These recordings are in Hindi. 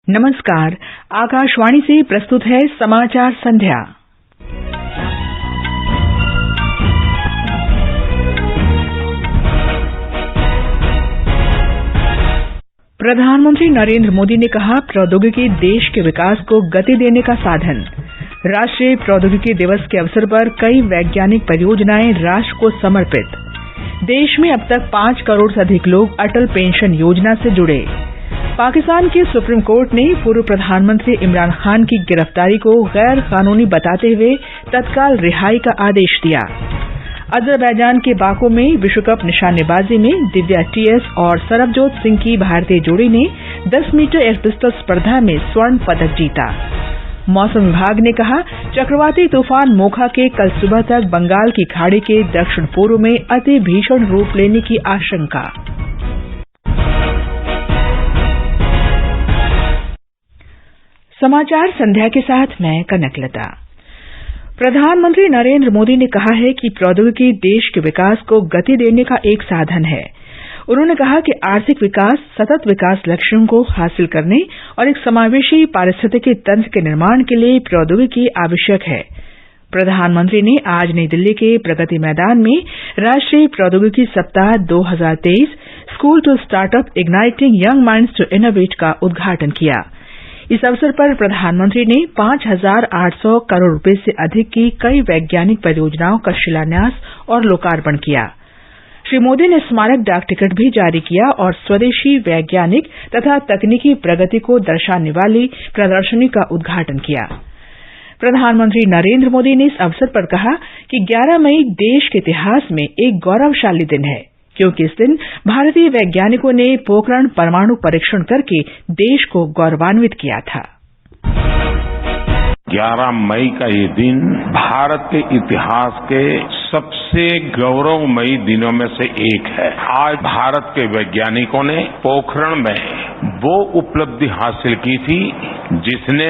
नमस्कार, आकाशवाणी से प्रस्तुत है समाचार संध्या। प्रधानमंत्री नरेंद्र मोदी ने कहा, प्रौद्योगिकी देश के विकास को गति देने का साधन। राष्ट्रीय प्रौद्योगिकी दिवस के अवसर पर कई वैज्ञानिक परियोजनाएं राष्ट्र को समर्पित। देश में अब तक 5 करोड़ से अधिक लोग अटल पेंशन योजना से जुड़े। पाकिस्तान के सुप्रीम कोर्ट ने पूर्व प्रधानमंत्री इमरान खान की गिरफ्तारी को गैर कानूनी बताते हुए तत्काल रिहाई का आदेश दिया। अजरबैजान के बाकू में विश्व कप निशानेबाजी में दिव्या टीएस और सरबजोत सिंह की भारतीय जोड़ी ने 10 मीटर एयर पिस्टल स्पर्धा में स्वर्ण पदक जीता। मौसम विभाग ने कहा, चक्रवाती तूफान मोखा के कल सुबह तक बंगाल की खाड़ी के दक्षिण पूर्व में अति भीषण रूप लेने की आशंका। समाचार संध्या के साथ मैं कनकलता। प्रधानमंत्री नरेंद्र मोदी ने कहा है कि प्रौद्योगिकी देश के विकास को गति देने का एक साधन है। उन्होंने कहा कि आर्थिक विकास, सतत विकास लक्ष्यों को हासिल करने और एक समावेशी पारिस्थितिकी तंत्र के निर्माण के लिए प्रौद्योगिकी आवश्यक है। प्रधानमंत्री ने आज नई दिल्ली के प्रगति मैदान में राष्ट्रीय प्रौद्योगिकी सप्ताह 2023 school to startup igniting young minds to innovate का उद्घाटन किया। इस अवसर पर प्रधानमंत्री ने 5,800 करोड़ रुपए से अधिक की कई वैज्ञानिक परियोजनाओं का शिलान्यास और लोकार्पण किया। श्री मोदी ने स्मारक डाक टिकट भी जारी किया और स्वदेशी वैज्ञानिक तथा तकनीकी प्रगति को दर्शाने वाली प्रदर्शनी का उद्घाटन किया। प्रधानमंत्री नरेंद्र मोदी ने इस अवसर पर कहा कि 11 मई देश के इतिहास में एक गौरवशाली दिन है, क्योंकि इस दिन भारतीय वैज्ञानिकों ने पोखरण परमाणु परीक्षण करके देश को गौरवान्वित किया था। 11 मई का ये दिन भारत के इतिहास के सबसे गौरवमयी दिनों में से एक है। आज भारत के वैज्ञानिकों ने पोखरण में वो उपलब्धि हासिल की थी जिसने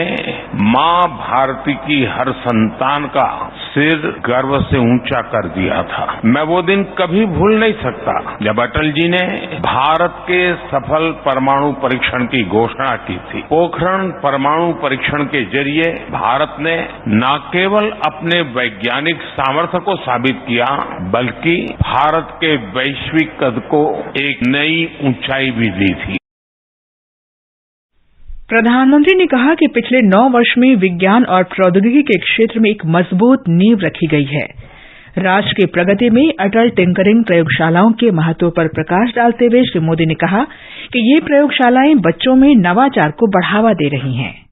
मां भारती की हर संतान का सिर गर्व से ऊंचा कर दिया था। मैं वो दिन कभी भूल नहीं सकता जब अटल जी ने भारत के सफल परमाणु परीक्षण की घोषणा की थी। पोखरण परमाणु परीक्षण के जरिए भारत ने न केवल अपने वैज्ञानिक सामर्थ्य को साबित किया, बल्कि भारत के वैश्विक कद को एक नई ऊंचाई भी दी थी। प्रधानमंत्री ने कहा कि पिछले 9 वर्ष में विज्ञान और प्रौद्योगिकी के क्षेत्र में एक मजबूत नींव रखी गई है। राष्ट्र की प्रगति में अटल टिंकरिंग प्रयोगशालाओं के महत्व पर प्रकाश डालते हुए श्री मोदी ने कहा कि ये प्रयोगशालाएं बच्चों में नवाचार को बढ़ावा दे रही हैं।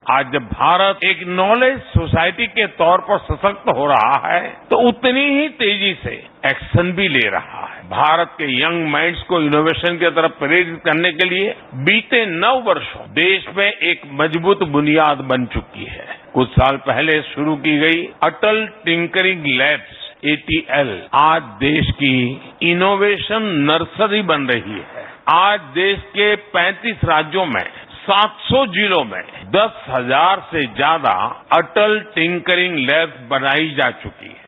आज जब भारत एक नॉलेज सोसाइटी के तौर पर सशक्त हो रहा है, तो उतनी ही तेजी से एक्शन भी ले रहा है। भारत के यंग माइंड्स को इनोवेशन की तरफ प्रेरित करने के लिए बीते 9 वर्षों देश में एक मजबूत बुनियाद बन चुकी है। कुछ साल पहले शुरू की गई अटल टिंकरिंग लैब्स ATL आज देश की इनोवेशन नर्सरी बन रही है। आज देश के 35 राज्यों में 700 जिलों में 10,000 से ज्यादा अटल टिंकरिंग लैब्स बनाई जा चुकी है।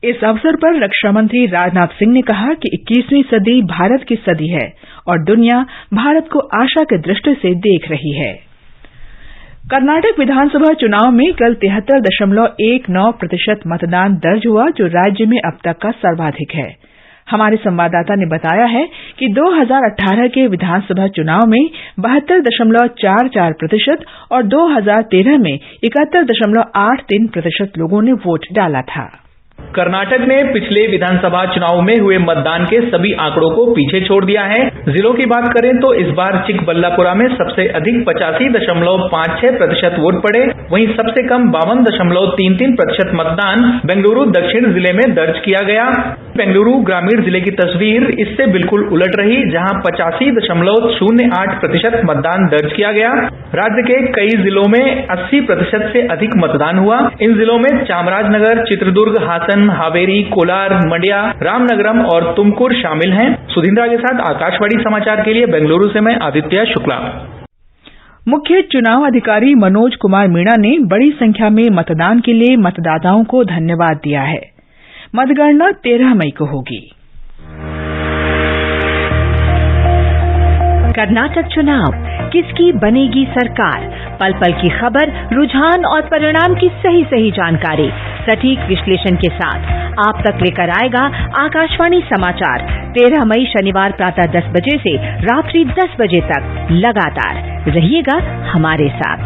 इस अवसर पर रक्षा मंत्री राजनाथ सिंह ने कहा कि 21वीं सदी भारत की सदी है और दुनिया भारत को आशा की दृष्टि से देख रही है। कर्नाटक विधानसभा चुनाव में कल 73.19% मतदान दर्ज हुआ, जो राज्य में अब तक का सर्वाधिक है। हमारे संवाददाता ने बताया है कि 2018 के विधानसभा चुनाव में 72.44% और 2013 में 71.83% लोगों ने वोट डाला था। कर्नाटक ने पिछले विधानसभा चुनाव में हुए मतदान के सभी आंकड़ों को पीछे छोड़ दिया है। जिलों की बात करें तो इस बार चिकबल्लापुरा में सबसे अधिक 85.56% वोट पड़े, वहीं सबसे कम 52.33% मतदान बेंगलुरु दक्षिण जिले में दर्ज किया गया। बेंगलुरु ग्रामीण जिले की तस्वीर इससे बिल्कुल उलट रही, जहां 85.08% मतदान दर्ज किया गया। राज्य के कई जिलों में 80% से अधिक मतदान हुआ। इन जिलों में चामराजनगर, चित्रदुर्ग, हासन, हावेरी, कोलार, मंड्या, रामनगरम और तुमकुर शामिल हैं। सुधिंद्रा के साथ आकाशवाणी समाचार के लिए बेंगलुरु से मैं आदित्य शुक्ला। मुख्य चुनाव अधिकारी मनोज कुमार मीणा ने बड़ी संख्या में मतदान के लिए मतदाताओं को धन्यवाद दिया है। मतगणना 13 मई को होगी। कर्नाटक चुनाव, किसकी बनेगी सरकार, पल पल की खबर, रुझान और परिणाम की सही जानकारी सटीक विश्लेषण के साथ आप तक लेकर आएगा आकाशवाणी समाचार 13 मई शनिवार प्रातः 10 बजे से रात्रि 10 बजे तक लगातार रहिएगा हमारे साथ।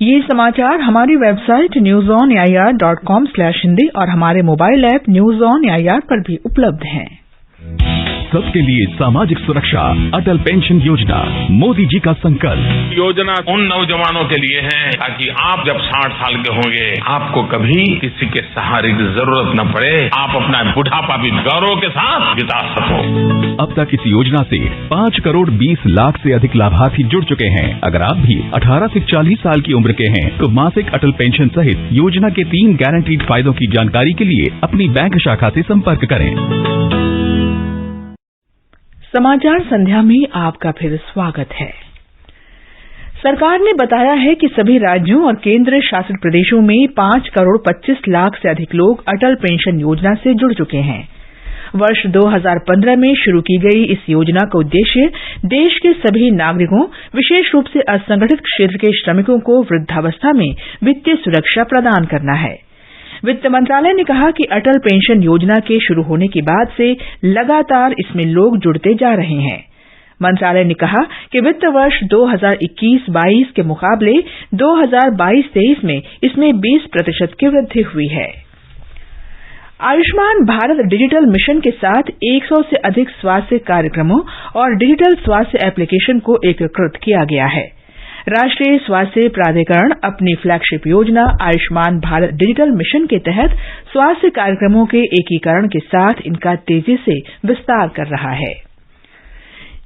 ये समाचार हमारी वेबसाइट newsonair.com/hindi और हमारे mobile app news on AIR पर भी उपलब्ध हैं। सबके लिए सामाजिक सुरक्षा, अटल पेंशन योजना, मोदी जी का संकल्प। योजना उन नौजवानों के लिए है ताकि आप जब 60 साल के होंगे आपको कभी किसी के सहारे की जरूरत न पड़े, आप अपना बुढ़ापा भी गौरव के साथ बिता सको। अब तक इस योजना से 5 करोड़ 20 लाख से अधिक लाभार्थी जुड़ चुके हैं। अगर आप भी 18 से 40 साल की उम्र के हैं तो मासिक अटल पेंशन सहित योजना के 3 गारंटीड फायदों की जानकारी के लिए अपनी बैंक शाखा से संपर्क करें। समाचार संध्या में आपका फिर स्वागत है। सरकार ने बताया है कि सभी राज्यों और केंद्र शासित प्रदेशों में 5 करोड़ 25 लाख से अधिक लोग अटल पेंशन योजना से जुड़ चुके हैं। वर्ष 2015 में शुरू की गई इस योजना का उद्देश्य देश के सभी नागरिकों, विशेष रूप से असंगठित क्षेत्र के श्रमिकों को वृद्धावस्था में वित्तीय सुरक्षा प्रदान करना है। वित्त मंत्रालय ने कहा कि अटल पेंशन योजना के शुरू होने के बाद से लगातार इसमें लोग जुड़ते जा रहे हैं। मंत्रालय ने कहा कि वित्त वर्ष 2021-22 के मुकाबले 2022-23 में इसमें 20% की वृद्धि हुई है। आयुष्मान भारत डिजिटल मिशन के साथ 100 से अधिक स्वास्थ्य कार्यक्रमों और डिजिटल स्वास्थ्य एप्लीकेशन को एकीकृत किया गया है। राष्ट्रीय स्वास्थ्य प्राधिकरण अपनी फ्लैगशिप योजना आयुष्मान भारत डिजिटल मिशन के तहत स्वास्थ्य कार्यक्रमों के एकीकरण के साथ इनका तेजी से विस्तार कर रहा है।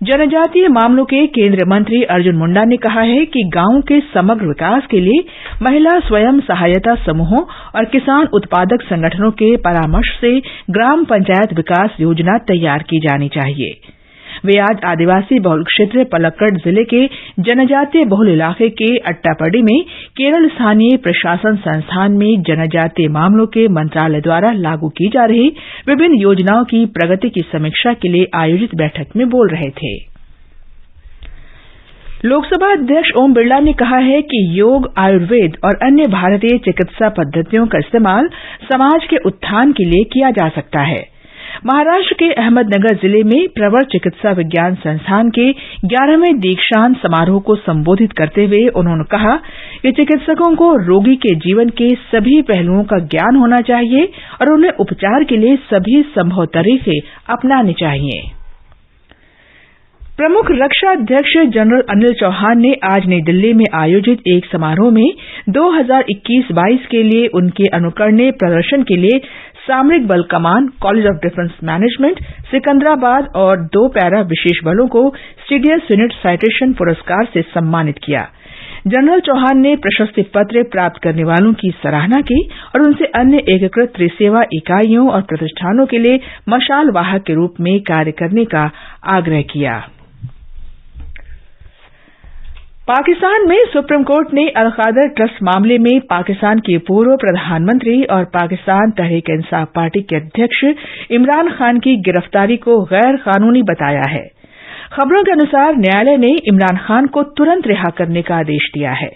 जनजातीय मामलों के केंद्रीय मंत्री अर्जुन मुंडा ने कहा है कि गांवों के समग्र विकास के लिए महिला स्वयं सहायता समूहों और किसान उत्पादक संगठनों के परामर्श से ग्राम पंचायत विकास योजना तैयार की जानी चाहिए। वे आज आदिवासी बहुल क्षेत्र पलक्कड़ जिले के जनजातीय बहुल इलाके के अट्टापडी में केरल स्थानीय प्रशासन संस्थान में जनजातीय मामलों के मंत्रालय द्वारा लागू की जा रही विभिन्न योजनाओं की प्रगति की समीक्षा के लिए आयोजित बैठक में बोल रहे थे। लोकसभा अध्यक्ष ओम बिरला ने कहा है कि योग, आयुर्वेद और अन्य भारतीय चिकित्सा पद्धतियों का इस्तेमाल समाज के उत्थान के लिए किया जा सकता है। महाराष्ट्र के अहमदनगर जिले में प्रवर चिकित्सा विज्ञान संस्थान के 11वें दीक्षांत समारोह को संबोधित करते हुए उन्होंने कहा कि चिकित्सकों को रोगी के जीवन के सभी पहलुओं का ज्ञान होना चाहिए और उन्हें उपचार के लिए सभी संभव तरीके अपनाने चाहिए। प्रमुख रक्षा अध्यक्ष जनरल अनिल चौहान ने आज नई दिल्ली में आयोजित एक समारोह में 2021-22 के लिए उनके अनुकरणीय प्रदर्शन के लिए सामरिक बल कमान, college of defence management, Secunderabad और 2 पैरा विशेष बलों को सीडीएस यूनिट साइटेशन पुरस्कार से सम्मानित किया। जनरल चौहान ने प्रशस्ति पत्र प्राप्त करने वालों की सराहना की और उनसे अन्य एकीकृत त्रिसेवा इकाइयों और प्रतिष्ठानों के लिए मशाल वाहक के रूप में कार्य करने का आग्रह किया। पाकिस्तान में सुप्रीम कोर्ट ने अल कादर ट्रस्ट मामले में पाकिस्तान के पूर्व प्रधानमंत्री और पाकिस्तान तहरीक-ए-इंसाफ पार्टी के अध्यक्ष इमरान खान की गिरफ्तारी को गैर कानूनी बताया है। खबरों के अनुसार न्यायालय ने इमरान खान को तुरंत रिहा करने का आदेश दिया है।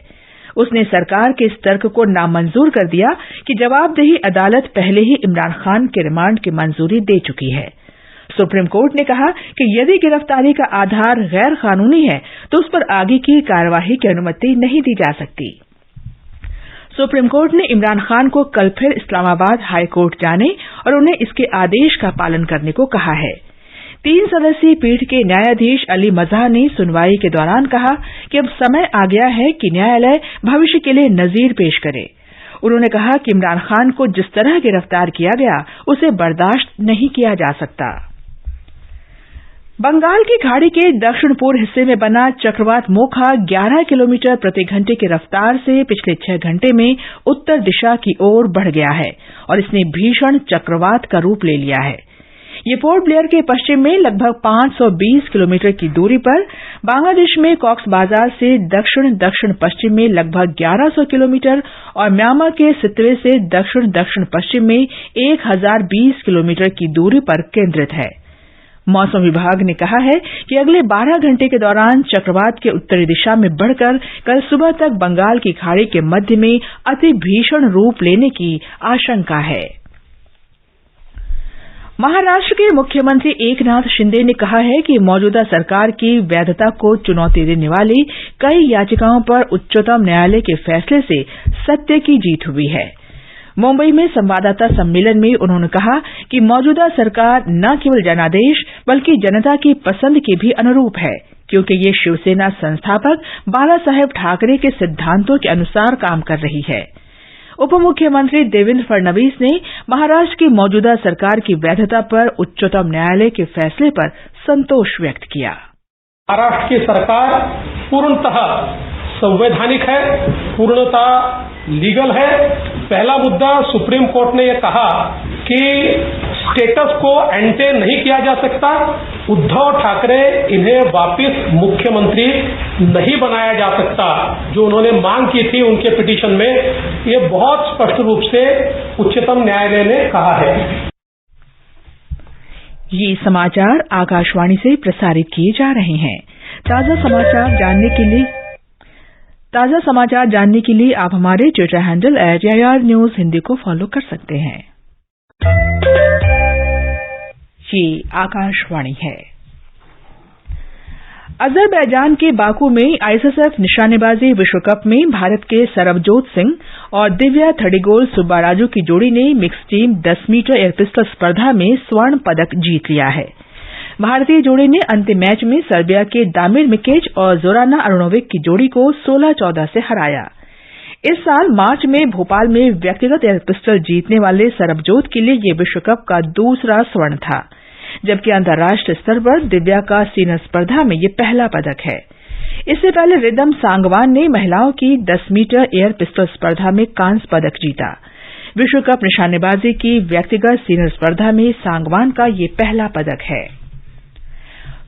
उसने सरकार के इस तर्क को नामंजूर कर दिया कि जवाबदेही अदालत पहले ही इमरान खान के रिमांड की मंजूरी दे चुकी है। सुप्रीम कोर्ट ने कहा कि यदि गिरफ्तारी का आधार गैर कानूनी है तो उस पर आगे की कार्यवाही की अनुमति नहीं दी जा सकती। सुप्रीम कोर्ट ने इमरान खान को कल फिर इस्लामाबाद हाई कोर्ट जाने और उन्हें इसके आदेश का पालन करने को कहा है। 3 सदस्यीय पीठ के न्यायाधीश अली मज़ार ने सुनवाई के दौरान कहा कि अब समय आ गया है कि न्यायालय भविष्य के लिए नजीर पेश करे। उन्होंने कहा कि इमरान खान को जिस तरह गिरफ्तार किया गया उसे बर्दाश्त नहीं किया जा सकता। बंगाल की खाड़ी के दक्षिण पूर्व हिस्से में बना चक्रवात मोखा 11 किलोमीटर प्रति घंटे की रफ्तार से पिछले 6 घंटे में उत्तर दिशा की ओर बढ़ गया है और इसने भीषण चक्रवात का रूप ले लिया है। ये पोर्ट ब्लेयर के पश्चिम में लगभग 520 किलोमीटर की दूरी पर, बांग्लादेश में कॉक्स बाजार से दक्षिण दक्षिण पश्चिम में लगभग 1100 किलोमीटर और म्यांमार के सितवे से दक्षिण दक्षिण पश्चिम में 1020 किलोमीटर की दूरी पर केंद्रित है। मौसम विभाग ने कहा है कि अगले 12 घंटे के दौरान चक्रवात के उत्तरी दिशा में बढ़कर कल सुबह तक बंगाल की खाड़ी के मध्य में अति भीषण रूप लेने की आशंका है। महाराष्ट्र के मुख्यमंत्री एकनाथ शिंदे ने कहा है कि मौजूदा सरकार की वैधता को चुनौती देने वाली कई याचिकाओं पर उच्चतम न्यायालय के फैसले से सत्य की जीत हुई है। मुंबई में संवाददाता सम्मेलन में उन्होंने कहा कि मौजूदा सरकार न केवल जनादेश बल्कि जनता की पसंद के भी अनुरूप है, क्योंकि ये शिवसेना संस्थापक बाला साहेब ठाकरे के सिद्धांतों के अनुसार काम कर रही है। उप मुख्यमंत्री देवेंद्र फडणवीस ने महाराष्ट्र की मौजूदा सरकार की वैधता पर उच्चतम न्यायालय के फैसले पर संतोष व्यक्त किया। महाराष्ट्र की सरकार पूर्णतः संवैधानिक है, पूर्णतः लीगल है। पहला मुद्दा, सुप्रीम कोर्ट ने यह कहा कि स्टेटस को एंटेन नहीं किया जा सकता। उद्धव ठाकरे इन्हें वापस मुख्यमंत्री नहीं बनाया जा सकता, जो उन्होंने मांग की थी उनके पिटीशन में, ये बहुत स्पष्ट रूप से उच्चतम न्यायालय ने कहा है। ये समाचार आकाशवाणी से प्रसारित किए जा रहे हैं। ताजा समाचार जानने के लिए आप हमारे Twitter handle @AIR News Hindi को फॉलो कर सकते हैं। ये आकाशवाणी है। अजरबैजान के बाकू में आईएसएसएफ निशानेबाजी विश्व कप में भारत के सरबजोत सिंह और दिव्या थडिगोल सुब्बाराजू की जोड़ी ने mix team 10 metre air pistol स्पर्धा में स्वर्ण पदक जीत लिया है। भारतीय जोड़ी ने अंतिम मैच में सर्बिया के दामिर मिकेच और जोराना अरुणोविक की जोड़ी को 16-14 से हराया। इस साल मार्च में भोपाल में व्यक्तिगत एयर पिस्टल जीतने वाले सरबजोत के लिए यह विश्व कप का दूसरा स्वर्ण था, जबकि अंतर्राष्ट्रीय स्तर पर दिव्या का सीनियर स्पर्धा में यह पहला पदक है। इससे पहले रिदम सांगवान ने महिलाओं की 10 मीटर एयर पिस्टल स्पर्धा में कांस्य पदक जीता। विश्व कप निशानेबाजी की व्यक्तिगत सीनियर स्पर्धा में सांगवान का यह पहला पदक है।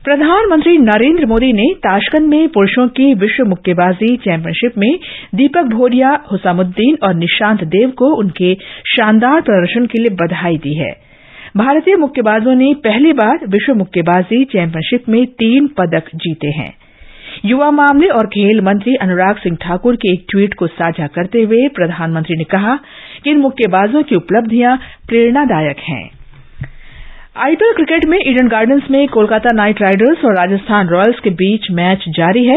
प्रधानमंत्री नरेंद्र मोदी ने ताशकंद में पुरुषों की विश्व मुक्केबाजी चैंपियनशिप में दीपक भोरिया, हुसामुद्दीन और निशांत देव को उनके शानदार प्रदर्शन के लिए बधाई दी है। भारतीय मुक्केबाजों ने पहली बार विश्व मुक्केबाजी चैंपियनशिप में 3 पदक जीते हैं। युवा मामले और खेल मंत्री अनुराग सिंह ठाकुर के एक ट्वीट को साझा करते हुए प्रधानमंत्री ने कहा कि इन मुक्केबाजों की उपलब्धियां प्रेरणादायक हैं। आईपीएल क्रिकेट में ईडन गार्डन्स में कोलकाता नाइट राइडर्स और राजस्थान रॉयल्स के बीच मैच जारी है।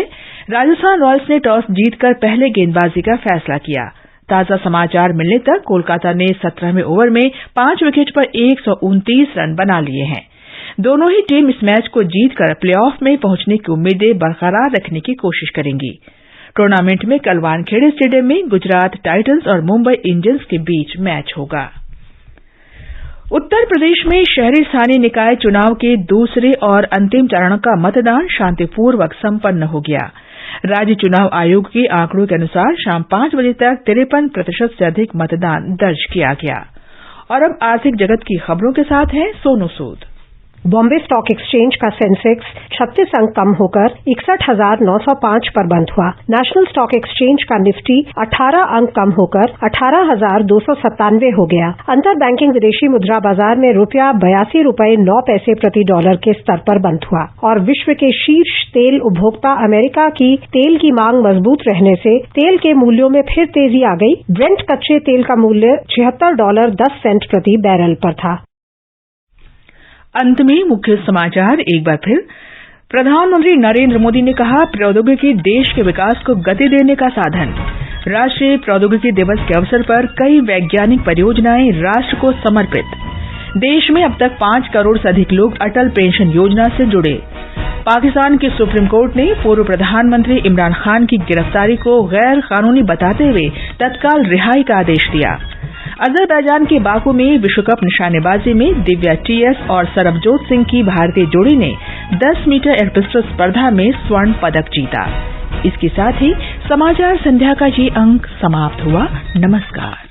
राजस्थान रॉयल्स ने टॉस जीतकर पहले गेंदबाजी का फैसला किया। ताजा समाचार मिलने तक कोलकाता ने 17वें ओवर में 5 विकेट पर 129 रन बना लिए हैं। दोनों ही टीम इस मैच को जीतकर प्लेऑफ में पहुंचने की उम्मीदें बरकरार रखने की कोशिश करेंगी। टूर्नामेंट में कल वानखेड़े स्टेडियम में गुजरात टाइटंस और मुंबई इंडियंस के बीच मैच होगा। उत्तर प्रदेश में शहरी स्थानीय निकाय चुनाव के दूसरे और अंतिम चरण का मतदान शांतिपूर्वक संपन्न हो गया। राज्य चुनाव आयोग के आंकड़ों के अनुसार शाम 5 बजे तक 53% से अधिक मतदान दर्ज किया गया। और अब आर्थिक जगत की खबरों के साथ हैं सोनू सूद। बॉम्बे स्टॉक एक्सचेंज का सेंसेक्स 36 अंक कम होकर 61,905 पर बंद हुआ। नेशनल स्टॉक एक्सचेंज का निफ्टी 18 अंक कम होकर 18,297 हो गया। अंतर बैंकिंग विदेशी मुद्रा बाजार में ₹82.09 प्रति डॉलर के स्तर पर बंद हुआ और विश्व के शीर्ष तेल उपभोक्ता अमेरिका की तेल की मांग मजबूत रहने से तेल के मूल्यों में फिर तेजी आ गई। ब्रेंट कच्चे तेल का मूल्य $76.10 प्रति बैरल पर था। अंत में मुख्य समाचार एक बार फिर। प्रधानमंत्री नरेंद्र मोदी ने कहा, प्रौद्योगिकी देश के विकास को गति देने का साधन। राष्ट्रीय प्रौद्योगिकी दिवस के अवसर पर कई वैज्ञानिक परियोजनाएं राष्ट्र को समर्पित। देश में अब तक 5 करोड़ से अधिक लोग अटल पेंशन योजना से जुड़े। पाकिस्तान की सुप्रीम कोर्ट ने पूर्व प्रधानमंत्री इमरान खान की गिरफ्तारी को गैर कानूनी बताते हुए तत्काल रिहाई का आदेश दिया। अजरबैजान के बाकू में विश्व कप निशानेबाजी में दिव्या टीएस और सरबजोत सिंह की भारतीय जोड़ी ने 10 मीटर एयर पिस्टल स्पर्धा में स्वर्ण पदक जीता। इसके साथ ही समाचार संध्या का ये अंक समाप्त हुआ। नमस्कार।